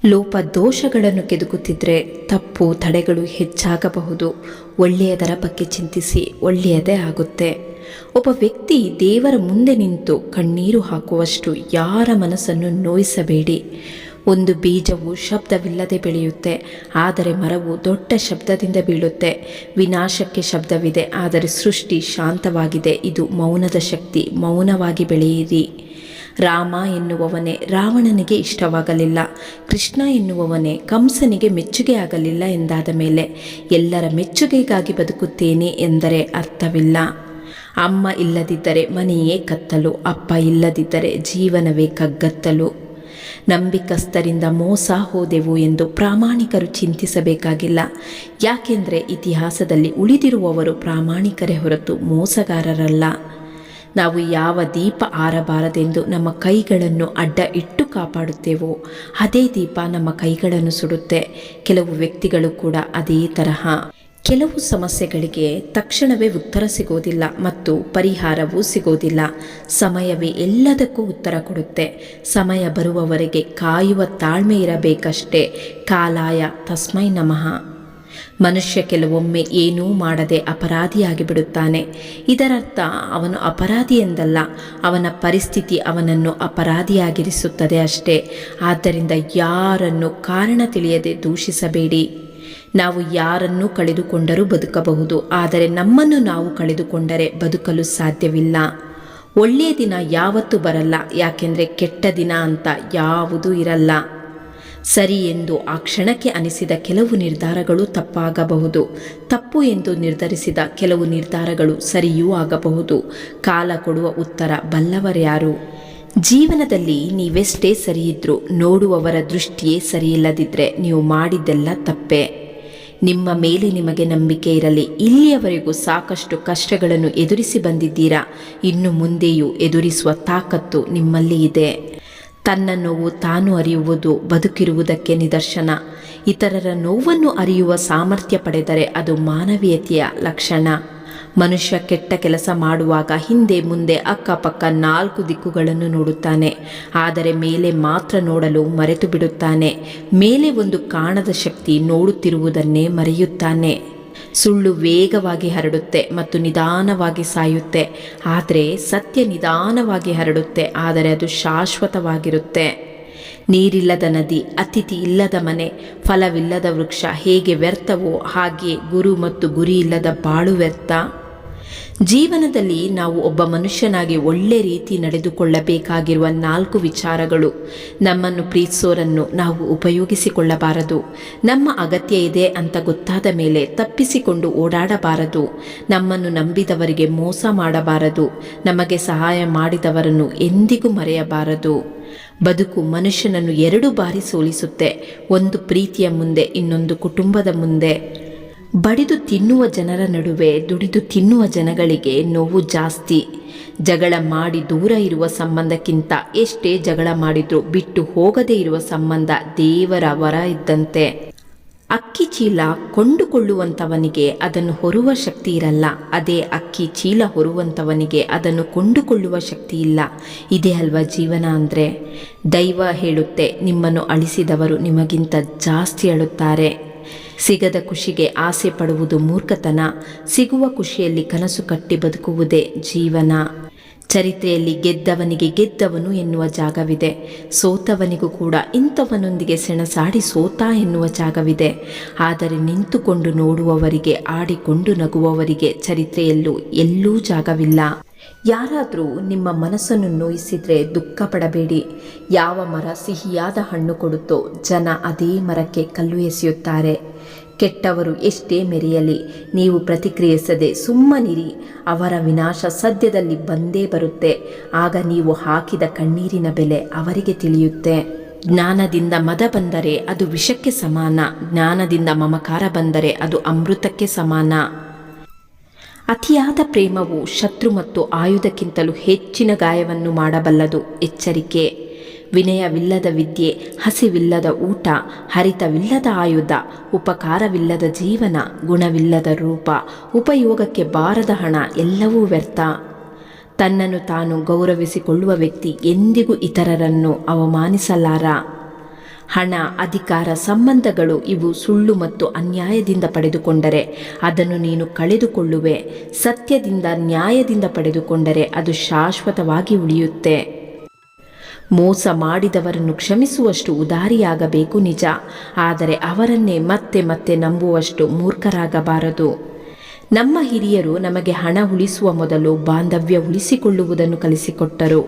ಲೋಪದೋಷಗಳನ್ನು ಕೆದಕುತ್ತಿದ್ದರೆ ತಪ್ಪು ತಡೆಗಳು ಹೆಚ್ಚಾಗಬಹುದು. ಒಳ್ಳೆಯದರ ಬಗ್ಗೆ ಚಿಂತಿಸಿ, ಒಳ್ಳೆಯದೇ ಆಗುತ್ತೆ. ಒಬ್ಬ ವ್ಯಕ್ತಿ ದೇವರ ಮುಂದೆ ನಿಂತು ಕಣ್ಣೀರು ಹಾಕುವಷ್ಟು ಯಾರ ಮನಸ್ಸನ್ನು ನೋಯಿಸಬೇಡಿ. ಒಂದು ಬೀಜವು ಶಬ್ದವಿಲ್ಲದೆ ಬೆಳೆಯುತ್ತೆ, ಆದರೆ ಮರವು ದೊಡ್ಡ ಶಬ್ದದಿಂದ ಬೀಳುತ್ತೆ. ವಿನಾಶಕ್ಕೆ ಶಬ್ದವಿದೆ, ಆದರೆ ಸೃಷ್ಟಿ ಶಾಂತವಾಗಿದೆ. ಇದು ಮೌನದ ಶಕ್ತಿ. ಮೌನವಾಗಿ ಬೆಳೆಯಿರಿ. ರಾಮ ಎನ್ನುವವನೇ ರಾವಣನಿಗೆ ಇಷ್ಟವಾಗಲಿಲ್ಲ, ಕೃಷ್ಣ ಎನ್ನುವವನೇ ಕಂಸನಿಗೆ ಮೆಚ್ಚುಗೆ ಆಗಲಿಲ್ಲ ಎಂದಾದ ಮೇಲೆ ಎಲ್ಲರ ಮೆಚ್ಚುಗೆಗಾಗಿ ಬದುಕುತ್ತೇನೆ ಎಂದರೆ ಅರ್ಥವಿಲ್ಲ. ಅಮ್ಮ ಇಲ್ಲದಿದ್ದರೆ ಮನೆಯೇ ಕತ್ತಲು, ಅಪ್ಪ ಇಲ್ಲದಿದ್ದರೆ ಜೀವನವೇ ಕಗ್ಗತ್ತಲು. ನಂಬಿಕಸ್ಥರಿಂದ ಮೋಸ ಹೋದೆವು ಎಂದು ಪ್ರಾಮಾಣಿಕರು ಚಿಂತಿಸಬೇಕಾಗಿಲ್ಲ. ಯಾಕೆಂದರೆ ಇತಿಹಾಸದಲ್ಲಿ ಉಳಿದಿರುವವರು ಪ್ರಾಮಾಣಿಕರೇ ಹೊರತು ಮೋಸಗಾರರಲ್ಲ. ನಾವು ಯಾವ ದೀಪ ಆರಬಾರದೆಂದು ನಮ್ಮ ಕೈಗಳನ್ನು ಅಡ್ಡ ಇಟ್ಟು ಕಾಪಾಡುತ್ತೇವೋ ಅದೇ ದೀಪ ನಮ್ಮ ಕೈಗಳನ್ನು ಸುಡುತ್ತೆ. ಕೆಲವು ವ್ಯಕ್ತಿಗಳು ಕೂಡ ಅದೇ ತರಹ. ಕೆಲವು ಸಮಸ್ಯೆಗಳಿಗೆ ತಕ್ಷಣವೇ ಉತ್ತರ ಸಿಗೋದಿಲ್ಲ ಮತ್ತು ಪರಿಹಾರವೂ ಸಿಗೋದಿಲ್ಲ. ಸಮಯವೇ ಎಲ್ಲದಕ್ಕೂ ಉತ್ತರ ಕೊಡುತ್ತೆ. ಸಮಯ ಬರುವವರೆಗೆ ಕಾಯುವ ತಾಳ್ಮೆ ಇರಬೇಕಷ್ಟೇ. ಕಾಲಾಯ ತಸ್ಮೈ ನಮಃ. ಮನುಷ್ಯ ಕೆಲವೊಮ್ಮೆ ಏನೂ ಮಾಡದೆ ಅಪರಾಧಿಯಾಗಿ ಬಿಡುತ್ತಾನೆ. ಇದರರ್ಥ ಅವನು ಅಪರಾಧಿ ಎಂದಲ್ಲ, ಅವನ ಪರಿಸ್ಥಿತಿ ಅವನನ್ನು ಅಪರಾಧಿಯಾಗಿರಿಸುತ್ತದೆ ಅಷ್ಟೇ. ಆದ್ದರಿಂದ ಯಾರನ್ನು ಕಾರಣ ತಿಳಿಯದೆ ದೂಷಿಸಬೇಡಿ. ನಾವು ಯಾರನ್ನು ಕಳೆದುಕೊಂಡರೂ ಬದುಕಬಹುದು, ಆದರೆ ನಮ್ಮನ್ನು ನಾವು ಕಳೆದುಕೊಂಡರೆ ಬದುಕಲು ಸಾಧ್ಯವಿಲ್ಲ. ಒಳ್ಳೆಯ ದಿನ ಯಾವತ್ತೂ ಬರಲ್ಲ, ಯಾಕೆಂದರೆ ಕೆಟ್ಟ ದಿನ ಅಂತ ಯಾವುದೂ ಇರಲ್ಲ. ಸರಿ ಎಂದು ಆ ಕ್ಷಣಕ್ಕೆ ಅನಿಸಿದ ಕೆಲವು ನಿರ್ಧಾರಗಳು ತಪ್ಪಾಗಬಹುದು. ತಪ್ಪು ಎಂದು ನಿರ್ಧರಿಸಿದ ಕೆಲವು ನಿರ್ಧಾರಗಳು ಸರಿಯೂ ಆಗಬಹುದು. ಕಾಲ ಕೊಡುವ ಉತ್ತರ ಬಲ್ಲವರ್ಯಾರು? ಜೀವನದಲ್ಲಿ ನೀವೆಷ್ಟೇ ಸರಿಯಿದ್ರೂ ನೋಡುವವರ ದೃಷ್ಟಿಯೇ ಸರಿಯಿಲ್ಲದಿದ್ದರೆ ನೀವು ಮಾಡಿದ್ದೆಲ್ಲ ತಪ್ಪೇ. ನಿಮ್ಮ ಮೇಲೆ ನಿಮಗೆ ನಂಬಿಕೆ ಇರಲಿ. ಇಲ್ಲಿಯವರೆಗೂ ಸಾಕಷ್ಟು ಕಷ್ಟಗಳನ್ನು ಎದುರಿಸಿ ಬಂದಿದ್ದೀರಾ. ಇನ್ನು ಮುಂದೆಯೂ ಎದುರಿಸುವ ತಾಕತ್ತು ನಿಮ್ಮಲ್ಲಿ ಇದೆ. ತನ್ನ ನೋವು ತಾನು ಅರಿಯುವುದು ಬದುಕಿರುವುದಕ್ಕೆ ನಿದರ್ಶನ. ಇತರರ ನೋವನ್ನು ಅರಿಯುವ ಸಾಮರ್ಥ್ಯ ಪಡೆದರೆ ಅದು ಮಾನವೀಯತೆಯ ಲಕ್ಷಣ. ಮನುಷ್ಯ ಕೆಟ್ಟ ಕೆಲಸ ಮಾಡುವಾಗ ಹಿಂದೆ ಮುಂದೆ ಅಕ್ಕಪಕ್ಕ 4 ದಿಕ್ಕುಗಳನ್ನು ನೋಡುತ್ತಾನೆ, ಆದರೆ ಮೇಲೆ ಮಾತ್ರ ನೋಡಲು ಮರೆತು ಬಿಡುತ್ತಾನೆ. ಮೇಲೆ ಒಂದು ಕಾಣದ ಶಕ್ತಿ ನೋಡುತ್ತಿರುವುದನ್ನೇ ಮರೆಯುತ್ತಾನೆ. ಸುಳ್ಳು ವೇಗವಾಗಿ ಹರಡುತ್ತೆ ಮತ್ತು ನಿಧಾನವಾಗಿ ಸಾಯುತ್ತೆ, ಆದರೆ ಸತ್ಯ ನಿಧಾನವಾಗಿ ಹರಡುತ್ತೆ, ಆದರೆ ಅದು ಶಾಶ್ವತವಾಗಿರುತ್ತೆ. ನೀರಿಲ್ಲದ ನದಿ, ಅತಿಥಿ ಇಲ್ಲದ ಮನೆ, ಫಲವಿಲ್ಲದ ವೃಕ್ಷ ಹೇಗೆ ವ್ಯರ್ಥವೋ ಹಾಗೆಯೇ ಗುರು ಮತ್ತು ಗುರಿ ಇಲ್ಲದ ಬಾಳು ವ್ಯರ್ಥ. ಜೀವನದಲ್ಲಿ ನಾವು ಒಬ್ಬ ಮನುಷ್ಯನಾಗಿ ಒಳ್ಳೆ ರೀತಿ ನಡೆದುಕೊಳ್ಳಬೇಕಾಗಿರುವ 4 ವಿಚಾರಗಳು. ನಮ್ಮನ್ನು ಪ್ರೀತಿಸೋರನ್ನು ನಾವು ಉಪಯೋಗಿಸಿಕೊಳ್ಳಬಾರದು. ನಮ್ಮ ಅಗತ್ಯ ಇದೆ ಅಂತ ಗೊತ್ತಾದ ಮೇಲೆ ತಪ್ಪಿಸಿಕೊಂಡು ಓಡಾಡಬಾರದು. ನಮ್ಮನ್ನು ನಂಬಿದವರಿಗೆ ಮೋಸ ಮಾಡಬಾರದು. ನಮಗೆ ಸಹಾಯ ಮಾಡಿದವರನ್ನು ಎಂದಿಗೂ ಮರೆಯಬಾರದು. ಬದುಕು ಮನುಷ್ಯನನ್ನು 2 ಬಾರಿ ಸೋಲಿಸುತ್ತೆ, ಒಂದು ಪ್ರೀತಿಯ ಮುಂದೆ, ಇನ್ನೊಂದು ಕುಟುಂಬದ ಮುಂದೆ. ಬಡಿದು ತಿನ್ನುವ ಜನರ ನಡುವೆ ದುಡಿದು ತಿನ್ನುವ ಜನಗಳಿಗೆ ನೋವು ಜಾಸ್ತಿ. ಜಗಳ ಮಾಡಿ ದೂರ ಇರುವ ಸಂಬಂಧಕ್ಕಿಂತ ಎಷ್ಟೇ ಜಗಳ ಮಾಡಿದ್ರೂ ಬಿಟ್ಟು ಹೋಗದೇ ಇರುವ ಸಂಬಂಧ ದೇವರ ವರ ಇದ್ದಂತೆ. ಅಕ್ಕಿ ಚೀಲ ಕೊಂಡುಕೊಳ್ಳುವಂಥವನಿಗೆ ಅದನ್ನು ಹೊರುವ ಶಕ್ತಿ ಇರಲ್ಲ, ಅದೇ ಅಕ್ಕಿ ಚೀಲ ಹೊರುವಂಥವನಿಗೆ ಅದನ್ನು ಕೊಂಡುಕೊಳ್ಳುವ ಶಕ್ತಿ ಇಲ್ಲ. ಇದೇ ಅಲ್ವಾ ಜೀವನ ಅಂದರೆ? ದೈವ ಹೇಳುತ್ತೆ, ನಿಮ್ಮನ್ನು ಅಳಿಸಿದವರು ನಿಮಗಿಂತ ಜಾಸ್ತಿ ಅಳುತ್ತಾರೆ. ಸಿಗದ ಖುಷಿಗೆ ಆಸೆ ಪಡುವುದು ಮೂರ್ಖತನ. ಸಿಗುವ ಖುಷಿಯಲ್ಲಿ ಕನಸು ಕಟ್ಟಿ ಬದುಕುವುದೇ ಜೀವನ. ಚರಿತ್ರೆಯಲ್ಲಿ ಗೆದ್ದವನಿಗೆ ಗೆದ್ದವನು ಎನ್ನುವ ಜಾಗವಿದೆ, ಸೋತವನಿಗೂ ಕೂಡ ಇಂಥವನೊಂದಿಗೆ ಸೆಣಸಾಡಿ ಸೋತ ಎನ್ನುವ ಜಾಗವಿದೆ. ಆದರೆ ನಿಂತುಕೊಂಡು ನೋಡುವವರಿಗೆ, ಆಡಿಕೊಂಡು ನಗುವವರಿಗೆ ಚರಿತ್ರೆಯಲ್ಲೂ ಎಲ್ಲೂ ಜಾಗವಿಲ್ಲ. ಯಾರಾದರೂ ನಿಮ್ಮ ಮನಸ್ಸನ್ನು ನೋಯಿಸಿದರೆ ದುಃಖ ಪಡಬೇಡಿ. ಯಾವ ಮರ ಸಿಹಿಯಾದ ಹಣ್ಣು ಕೊಡುತ್ತೋ ಜನ ಅದೇ ಮರಕ್ಕೆ ಕಲ್ಲು ಎಸೆಯುತ್ತಾರೆ. ಕೆಟ್ಟವರು ಎಷ್ಟೇ ಮೆರೆಯಲಿ, ನೀವು ಪ್ರತಿಕ್ರಿಯಿಸದೆ ಸುಮ್ಮನಿರಿ. ಅವರ ವಿನಾಶ ಸದ್ಯದಲ್ಲಿ ಬಂದೇ ಬರುತ್ತೆ. ಆಗ ನೀವು ಹಾಕಿದ ಕಣ್ಣೀರಿನ ಬೆಲೆ ಅವರಿಗೆ ತಿಳಿಯುತ್ತೆ. ಜ್ಞಾನದಿಂದ ಮದ ಬಂದರೆ ಅದು ವಿಷಕ್ಕೆ ಸಮಾನ, ಜ್ಞಾನದಿಂದ ಮಮಕಾರ ಬಂದರೆ ಅದು ಅಮೃತಕ್ಕೆ ಸಮಾನ. ಅತಿಯಾದ ಪ್ರೇಮವು ಶತ್ರು ಮತ್ತು ಆಯುಧಕ್ಕಿಂತಲೂ ಹೆಚ್ಚಿನ ಗಾಯವನ್ನು ಮಾಡಬಲ್ಲದು. ಎಚ್ಚರಿಕೆ. ವಿನಯವಿಲ್ಲದ ವಿದ್ಯೆ, ಹಸಿವಿಲ್ಲದ ಊಟ, ಹರಿತವಿಲ್ಲದ ಆಯುಧ, ಉಪಕಾರವಿಲ್ಲದ ಜೀವನ, ಗುಣವಿಲ್ಲದ ರೂಪ, ಉಪಯೋಗಕ್ಕೆ ಬಾರದ ಹಣ ಎಲ್ಲವೂ ವ್ಯರ್ಥ. ತನ್ನನ್ನು ತಾನು ಗೌರವಿಸಿಕೊಳ್ಳುವ ವ್ಯಕ್ತಿ ಎಂದಿಗೂ ಇತರರನ್ನು ಅವಮಾನಿಸಲಾರ. ಹಣ, ಅಧಿಕಾರ, ಸಂಬಂಧಗಳು ಇವು ಸುಳ್ಳು ಮತ್ತು ಅನ್ಯಾಯದಿಂದ ಪಡೆದುಕೊಂಡರೆ ಅದನ್ನು ನೀನು ಕಳೆದುಕೊಳ್ಳುವೆ. ಸತ್ಯದಿಂದ, ನ್ಯಾಯದಿಂದ ಪಡೆದುಕೊಂಡರೆ ಅದು ಶಾಶ್ವತವಾಗಿ ಉಳಿಯುತ್ತೆ. ಮೋಸ ಮಾಡಿದವರನ್ನು ಕ್ಷಮಿಸುವಷ್ಟು ಉದಾರಿಯಾಗಬೇಕು ನಿಜ, ಆದರೆ ಅವರನ್ನೇ ಮತ್ತೆ ಮತ್ತೆ ನಂಬುವಷ್ಟು ಮೂರ್ಖರಾಗಬಾರದು. ನಮ್ಮ ಹಿರಿಯರು ನಮಗೆ ಹಣ ಉಳಿಸುವ ಮೊದಲು ಬಾಂಧವ್ಯ ಉಳಿಸಿಕೊಳ್ಳುವುದನ್ನು ಕಲಿಸಿಕೊಟ್ಟರು.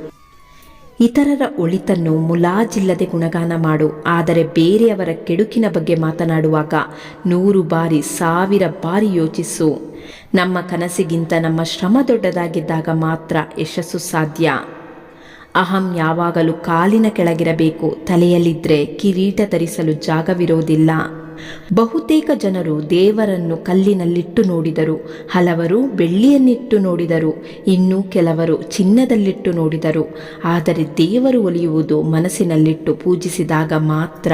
ಇತರರ ಒಳಿತನ್ನು ಮುಲಾಜಿಲ್ಲದೆ ಗುಣಗಾನ ಮಾಡು, ಆದರೆ ಬೇರೆಯವರ ಕೆಡುಕಿನ ಬಗ್ಗೆ ಮಾತನಾಡುವಾಗ 100 ಬಾರಿ 1000 ಬಾರಿ ಯೋಚಿಸು. ನಮ್ಮ ಕನಸಿಗಿಂತ ನಮ್ಮ ಶ್ರಮ ದೊಡ್ಡದಾಗಿದ್ದಾಗ ಮಾತ್ರ ಯಶಸ್ಸು ಸಾಧ್ಯ. ಅಹಂ ಯಾವಾಗಲೂ ಕಾಲಿನ ಕೆಳಗಿರಬೇಕು, ತಲೆಯಲ್ಲಿದ್ದರೆ ಕಿರೀಟ ಧರಿಸಲು ಜಾಗವಿರೋದಿಲ್ಲ. ಬಹುತೇಕ ಜನರು ದೇವರನ್ನು ಕಲ್ಲಿನಲ್ಲಿಟ್ಟು ನೋಡಿದರು, ಹಲವರು ಬೆಳ್ಳಿಯನ್ನಿಟ್ಟು ನೋಡಿದರು, ಇನ್ನೂ ಕೆಲವರು ಚಿನ್ನದಲ್ಲಿಟ್ಟು ನೋಡಿದರು. ಆದರೆ ದೇವರು ಒಲಿಯುವುದು ಮನಸ್ಸಿನಲ್ಲಿಟ್ಟು ಪೂಜಿಸಿದಾಗ ಮಾತ್ರ.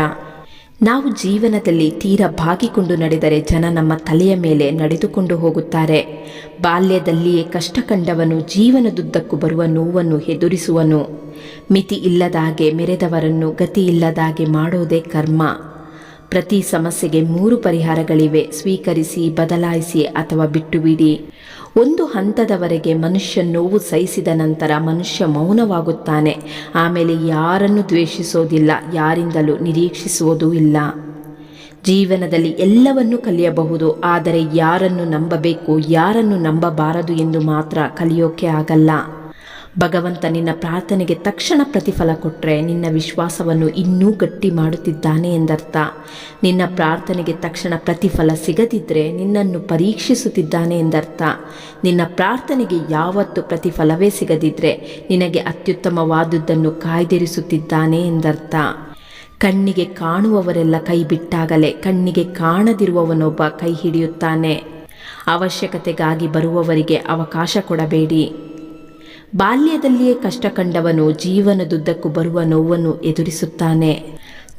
ನಾವು ಜೀವನದಲ್ಲಿ ತೀರ ಬಾಗಿಕೊಂಡು ನಡೆದರೆ ಜನ ನಮ್ಮ ತಲೆಯ ಮೇಲೆ ನಡೆದುಕೊಂಡು ಹೋಗುತ್ತಾರೆ. ಬಾಲ್ಯದಲ್ಲಿಯೇ ಕಷ್ಟ ಕಂಡವನು ಜೀವನದುದ್ದಕ್ಕೂ ಬರುವ ನೋವನ್ನು ಎದುರಿಸುವನು. ಮಿತಿ ಇಲ್ಲದಾಗೆ ಮೆರೆದವರನ್ನು ಗತಿ ಇಲ್ಲದಾಗೆ ಮಾಡೋದೇ ಕರ್ಮ. ಪ್ರತಿ ಸಮಸ್ಯೆಗೆ 3 ಪರಿಹಾರಗಳಿವೆ: ಸ್ವೀಕರಿಸಿ, ಬದಲಾಯಿಸಿ ಅಥವಾ ಬಿಟ್ಟುಬಿಡಿ. ಒಂದು ಹಂತದವರೆಗೆ ಮನುಷ್ಯ ನೋವು ಸಹಿಸಿದ ನಂತರ ಮನುಷ್ಯ ಮೌನವಾಗುತ್ತಾನೆ. ಆಮೇಲೆ ಯಾರನ್ನು ದ್ವೇಷಿಸೋದಿಲ್ಲ, ಯಾರಿಂದಲೂ ನಿರೀಕ್ಷಿಸುವುದೂ ಇಲ್ಲ. ಜೀವನದಲ್ಲಿ ಎಲ್ಲವನ್ನೂ ಕಲಿಯಬಹುದು, ಆದರೆ ಯಾರನ್ನು ನಂಬಬೇಕು, ಯಾರನ್ನು ನಂಬಬಾರದು ಎಂದು ಮಾತ್ರ ಕಲಿಯೋಕೆ ಆಗಲ್ಲ. ಭಗವಂತ ನಿನ್ನ ಪ್ರಾರ್ಥನೆಗೆ ತಕ್ಷಣ ಪ್ರತಿಫಲ ಕೊಟ್ಟರೆ ನಿನ್ನ ವಿಶ್ವಾಸವನ್ನು ಇನ್ನೂ ಗಟ್ಟಿ ಮಾಡುತ್ತಿದ್ದಾನೆ ಎಂದರ್ಥ. ನಿನ್ನ ಪ್ರಾರ್ಥನೆಗೆ ತಕ್ಷಣ ಪ್ರತಿಫಲ ಸಿಗದಿದ್ದರೆ ನಿನ್ನನ್ನು ಪರೀಕ್ಷಿಸುತ್ತಿದ್ದಾನೆ ಎಂದರ್ಥ. ನಿನ್ನ ಪ್ರಾರ್ಥನೆಗೆ ಯಾವತ್ತು ಪ್ರತಿಫಲವೇ ಸಿಗದಿದ್ದರೆ ನಿನಗೆ ಅತ್ಯುತ್ತಮವಾದುದನ್ನು ಕಾಯ್ದಿರಿಸುತ್ತಿದ್ದಾನೆ ಎಂದರ್ಥ. ಕಣ್ಣಿಗೆ ಕಾಣುವವರೆಲ್ಲ ಕೈ ಬಿಟ್ಟಾಗಲೇ ಕಣ್ಣಿಗೆ ಕಾಣದಿರುವವನೊಬ್ಬ ಕೈ ಹಿಡಿಯುತ್ತಾನೆ. ಅವಶ್ಯಕತೆಗಾಗಿ ಬರುವವರಿಗೆ ಅವಕಾಶ ಕೊಡಬೇಡಿ. ಬಾಲ್ಯದಲ್ಲಿಯೇ ಕಷ್ಟ ಕಂಡವನು ಜೀವನದುದ್ದಕ್ಕೂ ಬರುವ ನೋವನ್ನು ಎದುರಿಸುತ್ತಾನೆ.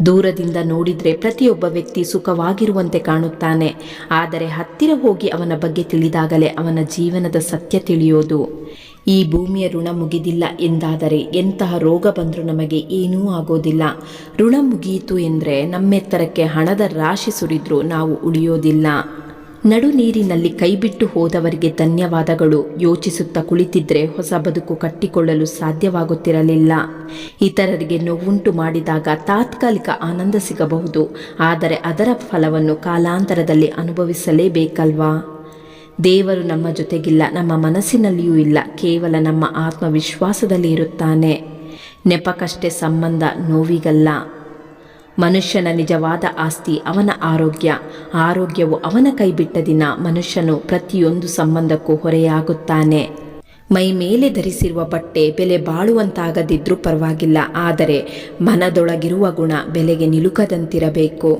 ದೂರದಿಂದ ನೋಡಿದರೆ ಪ್ರತಿಯೊಬ್ಬ ವ್ಯಕ್ತಿ ಸುಖವಾಗಿರುವಂತೆ ಕಾಣುತ್ತಾನೆ, ಆದರೆ ಹತ್ತಿರ ಹೋಗಿ ಅವನ ಬಗ್ಗೆ ತಿಳಿದಾಗಲೇ ಅವನ ಜೀವನದ ಸತ್ಯ ತಿಳಿಯೋದು. ಈ ಭೂಮಿಯ ಋಣ ಮುಗಿದಿಲ್ಲ ಎಂದಾದರೆ ಎಂತಹ ರೋಗ ಬಂದರೂ ನಮಗೆ ಏನೂ ಆಗೋದಿಲ್ಲ. ಋಣ ಮುಗಿಯಿತು ಎಂದರೆ ನಮ್ಮೆತ್ತರಕ್ಕೆ ಹಣದ ರಾಶಿ ಸುರಿದ್ರೂ ನಾವು ಉಳಿಯೋದಿಲ್ಲ. ನಡು ನೀರಿನಲ್ಲಿ ಕೈಬಿಟ್ಟು ಹೋದವರಿಗೆ ಧನ್ಯವಾದಗಳು. ಯೋಚಿಸುತ್ತಾ ಕುಳಿತಿದ್ರೆ ಹೊಸ ಬದುಕು ಕಟ್ಟಿಕೊಳ್ಳಲು ಸಾಧ್ಯವಾಗುತ್ತಿರಲಿಲ್ಲ. ಇತರರಿಗೆ ನೋವುಂಟು ಮಾಡಿದಾಗ ತಾತ್ಕಾಲಿಕ ಆನಂದ ಸಿಗಬಹುದು, ಆದರೆ ಅದರ ಫಲವನ್ನು ಕಾಲಾಂತರದಲ್ಲಿ ಅನುಭವಿಸಲೇಬೇಕಲ್ವಾ? ದೇವರು ನಮ್ಮ ಜೊತೆಗಿಲ್ಲ, ನಮ್ಮ ಮನಸ್ಸಿನಲ್ಲಿಯೂ ಇಲ್ಲ, ಕೇವಲ ನಮ್ಮ ಆತ್ಮವಿಶ್ವಾಸದಲ್ಲಿ ಇರುತ್ತಾನೆ. ನೆಪಕ್ಕಷ್ಟೇ ಸಂಬಂಧ, ನೋವಿಗಲ್ಲ. ಮನುಷ್ಯನ ನಿಜವಾದ ಆಸ್ತಿ ಅವನ ಆರೋಗ್ಯ. ಆರೋಗ್ಯವು ಅವನ ಕೈಬಿಟ್ಟ ದಿನ ಮನುಷ್ಯನು ಪ್ರತಿಯೊಂದು ಸಂಬಂಧಕ್ಕೂ ಹೊರೆಯಾಗುತ್ತಾನೆ. ಮೈ ಮೇಲೆ ಧರಿಸಿರುವ ಬಟ್ಟೆ ಬೆಲೆ ಬಾಳುವಂತಾಗದಿದ್ರೂ ಪರವಾಗಿಲ್ಲ, ಆದರೆ ಮನದೊಳಗಿರುವ ಗುಣ ಬೆಲೆಗೆ ನಿಲುಕದಂತಿರಬೇಕು.